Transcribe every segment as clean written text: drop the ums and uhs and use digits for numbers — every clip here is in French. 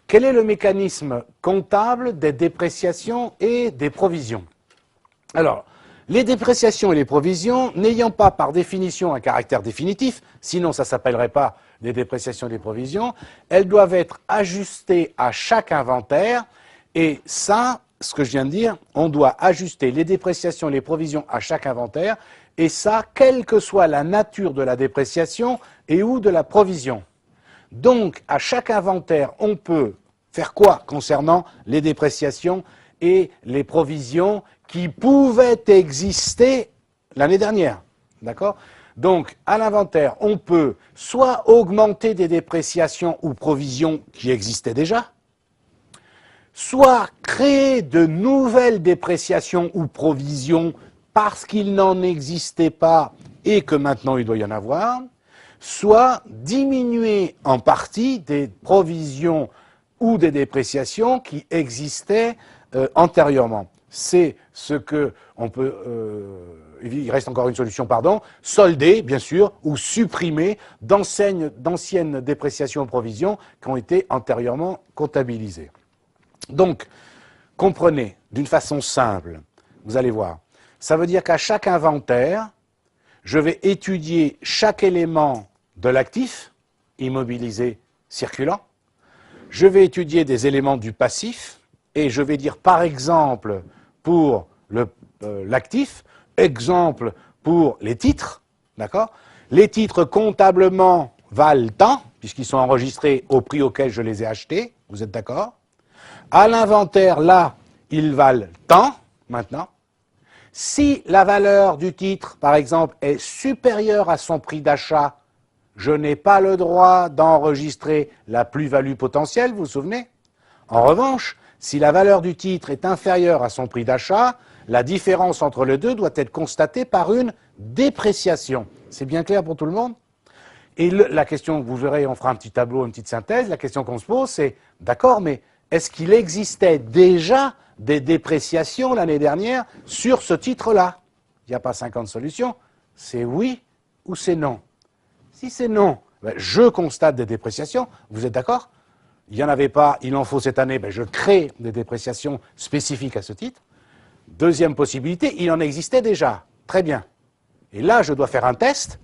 Quel est le mécanisme comptable des dépréciations et des provisions? Alors, les dépréciations et les provisions, n'ayant pas par définition un caractère définitif, sinon ça ne s'appellerait pas des dépréciations et des provisions, elles doivent être ajustées à chaque inventaire, et ça, ce que je viens de dire, on doit ajuster les dépréciations et les provisions à chaque inventaire, et ça, quelle que soit la nature de la dépréciation et ou de la provision. Donc, à chaque inventaire, on peut faire quoi concernant les dépréciations et les provisions qui pouvaient exister l'année dernière? D'accord? Donc, à l'inventaire, on peut soit augmenter des dépréciations ou provisions qui existaient déjà, soit créer de nouvelles dépréciations ou provisions parce qu'il n'en existait pas et que maintenant il doit y en avoir, soit diminuer en partie des provisions ou des dépréciations qui existaient antérieurement. C'est ce que on peut, il reste encore une solution, pardon, solder, bien sûr, ou supprimer d'anciennes dépréciations ou provisions qui ont été antérieurement comptabilisées. Donc, comprenez, d'une façon simple, vous allez voir, ça veut dire qu'à chaque inventaire, je vais étudier chaque élément de l'actif, immobilisé, circulant. Je vais étudier des éléments du passif et je vais dire, par exemple, pour l'actif, exemple pour les titres, d'accord? Les titres comptablement valent tant, puisqu'ils sont enregistrés au prix auquel je les ai achetés, vous êtes d'accord? À l'inventaire, là, ils valent tant, maintenant. Si la valeur du titre, par exemple, est supérieure à son prix d'achat, je n'ai pas le droit d'enregistrer la plus-value potentielle, vous vous souvenez? En revanche, si la valeur du titre est inférieure à son prix d'achat, la différence entre les deux doit être constatée par une dépréciation. C'est bien clair pour tout le monde? Et la question, vous verrez, on fera un petit tableau, une petite synthèse, la question qu'on se pose, c'est, d'accord, mais est-ce qu'il existait déjà des dépréciations l'année dernière sur ce titre-là? Il n'y a pas 50 solutions. C'est oui ou c'est non? Si c'est non, ben je constate des dépréciations. Vous êtes d'accord? Il n'y en avait pas, il en faut cette année, ben je crée des dépréciations spécifiques à ce titre. Deuxième possibilité, il en existait déjà. Très bien. Et là, je dois faire un test.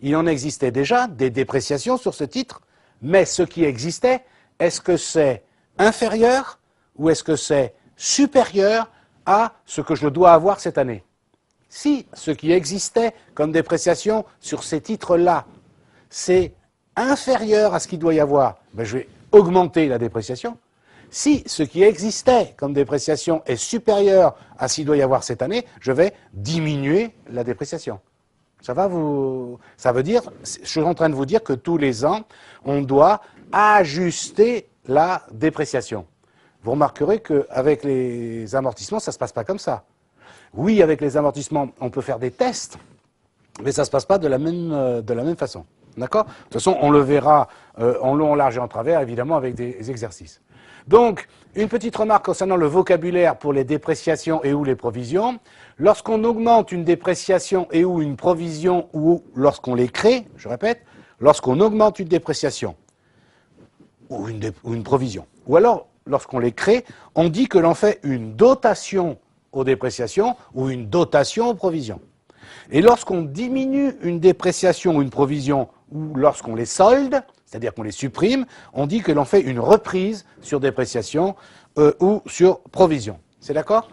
Il en existait déjà des dépréciations sur ce titre, mais ce qui existait, est-ce que c'est inférieur ou est-ce que c'est supérieur à ce que je dois avoir cette année? Si ce qui existait comme dépréciation sur ces titres-là, c'est inférieur à ce qu'il doit y avoir, ben je vais augmenter la dépréciation. Si ce qui existait comme dépréciation est supérieur à ce qu'il doit y avoir cette année, je vais diminuer la dépréciation. Ça va vous... Ça veut dire, je suis en train de vous dire que tous les ans, on doit ajuster la dépréciation. Vous remarquerez qu'avec les amortissements, ça ne se passe pas comme ça. Oui, avec les amortissements, on peut faire des tests, mais ça ne se passe pas de la même façon. D'accord? De toute façon, on le verra en long, en large et en travers, évidemment, avec des exercices. Donc, une petite remarque concernant le vocabulaire pour les dépréciations et ou les provisions. Lorsqu'on augmente une dépréciation et ou une provision, ou lorsqu'on les crée, je répète, lorsqu'on augmente une dépréciation ou une provision, ou alors lorsqu'on les crée, on dit que l'on fait une dotation aux dépréciations ou une dotation aux provisions. Et lorsqu'on diminue une dépréciation ou une provision, ou lorsqu'on les solde, c'est-à-dire qu'on les supprime, on dit que l'on fait une reprise sur dépréciation ou sur provision. C'est d'accord ?